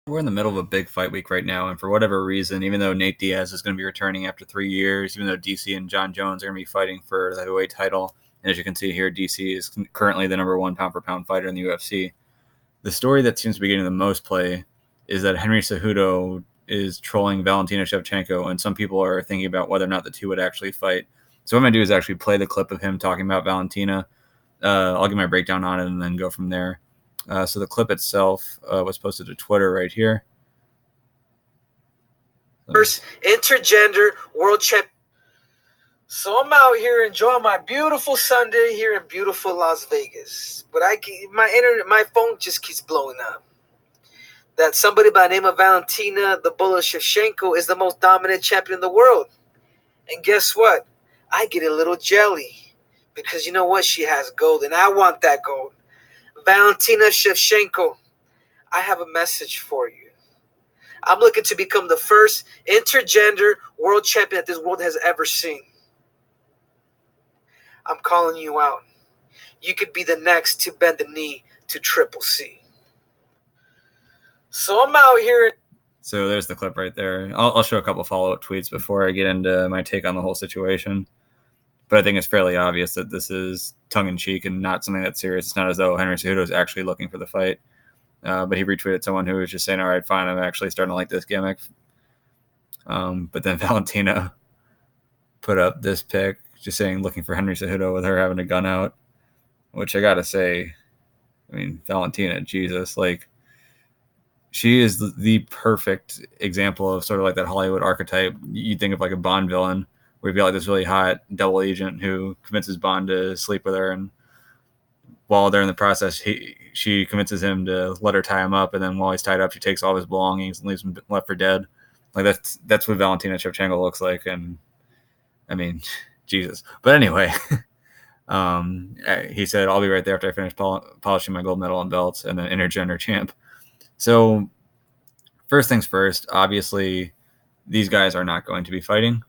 We're in the middle of a big fight week right now, and for whatever reason, even though Nate Diaz is going to be returning after 3 years, even though DC and John Jones are going to be fighting for the heavyweight title, and as you can see here, DC is currently the number one pound-for-pound fighter in the UFC. The story that seems to be getting the most play is that Henry Cejudo is trolling Valentina Shevchenko, and some people are thinking about whether or not the two would actually fight. So what I'm going to do is actually play the clip of him talking about Valentina. I'll give my breakdown on it and then go from there. So the clip itself was posted to Twitter right here. First intergender world champ. So I'm out here enjoying my beautiful Sunday here in beautiful Las Vegas, but my phone just keeps blowing up. That somebody by the name of Valentina the Bullet Shevchenko is the most dominant champion in the world, and guess what? I get a little jelly because you know what? She has gold, and I want that gold. Valentina Shevchenko, I have a message for you. I'm looking to become the first intergender world champion that this world has ever seen. I'm calling you out. You could be the next to bend the knee to Triple C. So I'm out here. So there's the clip right there. I'll show a couple follow-up tweets before I get into my take on the whole situation. But I think it's fairly obvious that this is tongue-in-cheek and not something that's serious. It's not as though Henry Cejudo is actually looking for the fight. But he retweeted someone who was just saying, all right, fine, I'm actually starting to like this gimmick. But then Valentina put up this pic just saying looking for Henry Cejudo with her having a gun out, which I got to say, I mean, Valentina, Jesus, like, she is the perfect example of sort of like that Hollywood archetype. You think of like a Bond villain where you've got like this really hot double agent who convinces Bond to sleep with her, and while they're in the process, she convinces him to let her tie him up, and then while he's tied up, she takes all his belongings and leaves him left for dead. Like that's what Valentina Shevchenko looks like, and I mean, Jesus. But anyway, he said, "I'll be right there after I finish polishing my gold medal and belts," and then intergender champ. So first things first, obviously, these guys are not going to be fighting.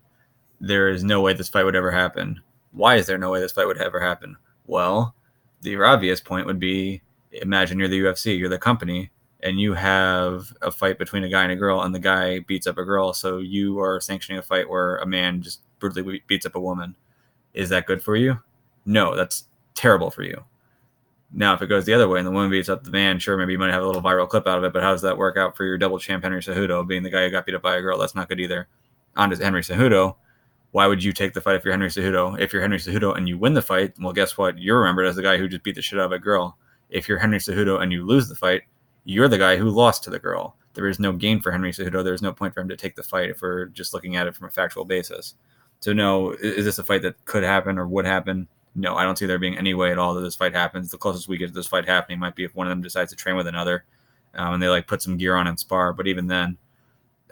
There is no way this fight would ever happen. Why is there no way this fight would ever happen? Well, the obvious point would be, imagine you're the UFC, you're the company, and you have a fight between a guy and a girl, and the guy beats up a girl, so you are sanctioning a fight where a man just brutally beats up a woman. Is that good for you? No, that's terrible for you. Now, if it goes the other way and the woman beats up the man, sure, maybe you might have a little viral clip out of it, but how does that work out for your double champ Henry Cejudo, being the guy who got beat up by a girl? That's not good either. On to Henry Cejudo. Why would you take the fight if you're Henry Cejudo? If you're Henry Cejudo and you win the fight, well, guess what? You're remembered as the guy who just beat the shit out of a girl. If you're Henry Cejudo and you lose the fight, you're the guy who lost to the girl. There is no gain for Henry Cejudo. There's no point for him to take the fight if we're just looking at it from a factual basis. So no, is this a fight that could happen or would happen? No, I don't see there being any way at all that this fight happens. The closest we get to this fight happening might be if one of them decides to train with another, and they like put some gear on and spar. But even then,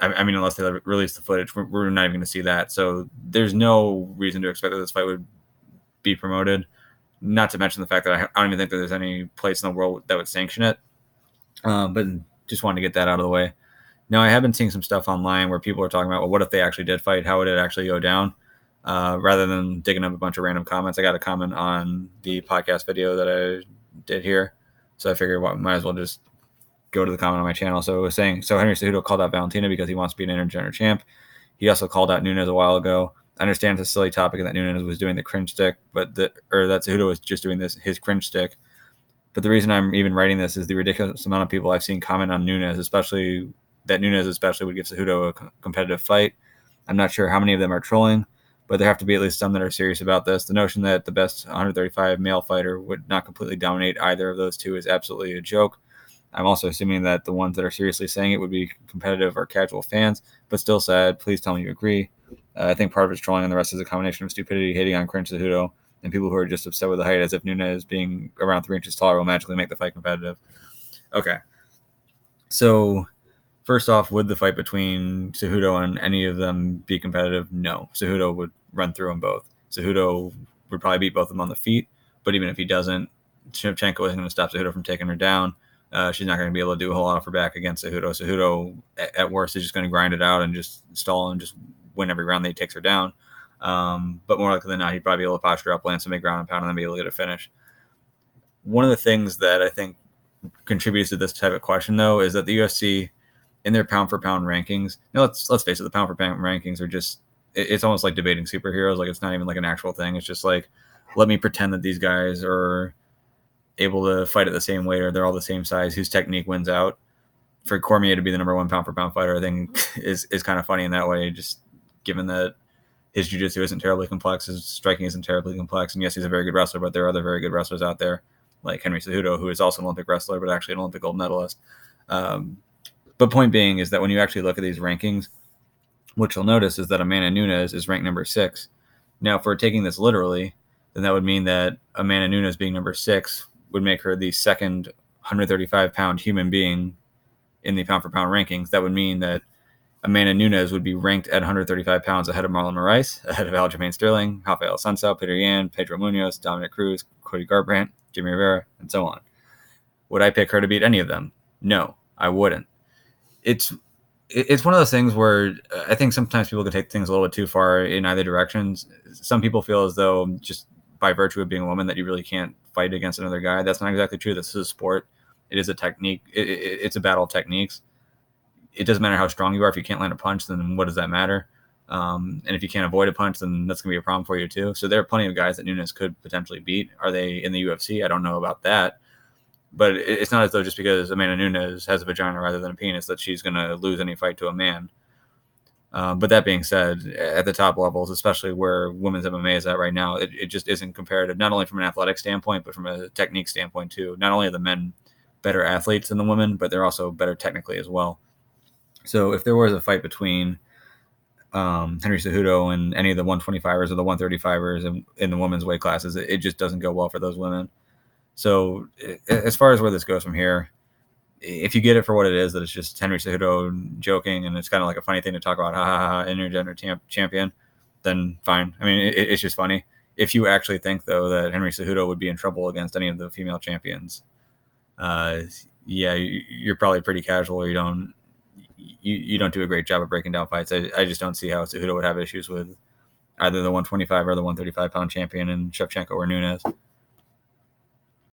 I mean, unless they release the footage, we're not even going to see that. So there's no reason to expect that this fight would be promoted. Not to mention the fact that I don't even think that there's any place in the world that would sanction it. But just wanted to get that out of the way. Now, I have been seeing some stuff online where people are talking about, well, what if they actually did fight? How would it actually go down? Rather than digging up a bunch of random comments, I got a comment on the podcast video that I did here. So I figured, well, might as well just go to the comment on my channel. So it was saying, so Henry Cejudo called out Valentina because he wants to be an intergender champ. He also called out Nunes a while ago. I understand it's a silly topic and that Nunes was doing the cringe stick, but that Cejudo was just doing his cringe stick. But the reason I'm even writing this is the ridiculous amount of people I've seen comment on Nunes, especially that Nunes would give Cejudo a competitive fight. I'm not sure how many of them are trolling, but there have to be at least some that are serious about this. The notion that the best 135 male fighter would not completely dominate either of those two is absolutely a joke. I'm also assuming that the ones that are seriously saying it would be competitive or casual fans, but still said, please tell me you agree. I think part of it's trolling and the rest is a combination of stupidity, hating on cringe Cejudo, and people who are just upset with the height as if Nunes being around 3 inches taller will magically make the fight competitive. Okay. So first off, would the fight between Cejudo and any of them be competitive? No. Cejudo would run through them both. Cejudo would probably beat both of them on the feet, but even if he doesn't, Shevchenko isn't going to stop Cejudo from taking her down. She's not going to be able to do a whole lot off her back against Cejudo. Cejudo, at worst, is just going to grind it out and just stall and just win every round that he takes her down. But more likely than not, he'd probably be able to posture up, land some big ground and pound, and then be able to get a finish. One of the things that I think contributes to this type of question, though, is that the UFC in their pound for pound rankings. Let's face it, the pound for pound rankings are just, it's almost like debating superheroes. Like, it's not even like an actual thing. It's just like, let me pretend that these guys are able to fight at the same weight, or they're all the same size, whose technique wins out. For Cormier to be the number one pound for pound fighter, I think is kind of funny in that way, just given that his jiu-jitsu isn't terribly complex, his striking isn't terribly complex, and yes, he's a very good wrestler, but there are other very good wrestlers out there, like Henry Cejudo, who is also an Olympic wrestler, but actually an Olympic gold medalist. But point being is that when you actually look at these rankings, what you'll notice is that Amanda Nunes is ranked number 6. Now, if we're taking this literally, then that would mean that Amanda Nunes being number 6 would make her the second 135-pound human being in the pound-for-pound rankings. That would mean that Amanda Nunes would be ranked at 135 pounds ahead of Marlon Moraes, ahead of Aljamain Sterling, Rafael Sunsao, Peter Yan, Pedro Munoz, Dominic Cruz, Cody Garbrandt, Jimmy Rivera, and so on. Would I pick her to beat any of them? No, I wouldn't. It's one of those things where I think sometimes people can take things a little bit too far in either directions. Some people feel as though just by virtue of being a woman that you really can't fight against another guy. That's not exactly true. This is a sport. It is a technique. It's a battle of techniques. It doesn't matter how strong you are. If you can't land a punch, then what does that matter? And if you can't avoid a punch, then that's going to be a problem for you too. So there are plenty of guys that Nunes could potentially beat. Are they in the UFC? I don't know about that. But it's not as though just because Amanda Nunes has a vagina rather than a penis that she's going to lose any fight to a man. But that being said, at the top levels, especially where women's MMA is at right now, it just isn't comparative, not only from an athletic standpoint, but from a technique standpoint too. Not only are the men better athletes than the women, but they're also better technically as well. So if there was a fight between Henry Cejudo and any of the 125ers or the 135ers in the women's weight classes, it just doesn't go well for those women. So as far as where this goes from here, if you get it for what it is, that it's just Henry Cejudo joking and it's kind of like a funny thing to talk about, ha ha ha, intergender champion, then fine. I mean, it's just funny. If you actually think, though, that Henry Cejudo would be in trouble against any of the female champions, yeah, you're probably pretty casual. You don't do a great job of breaking down fights. I just don't see how Cejudo would have issues with either the 125 or the 135 pound champion in Shevchenko or Nunes.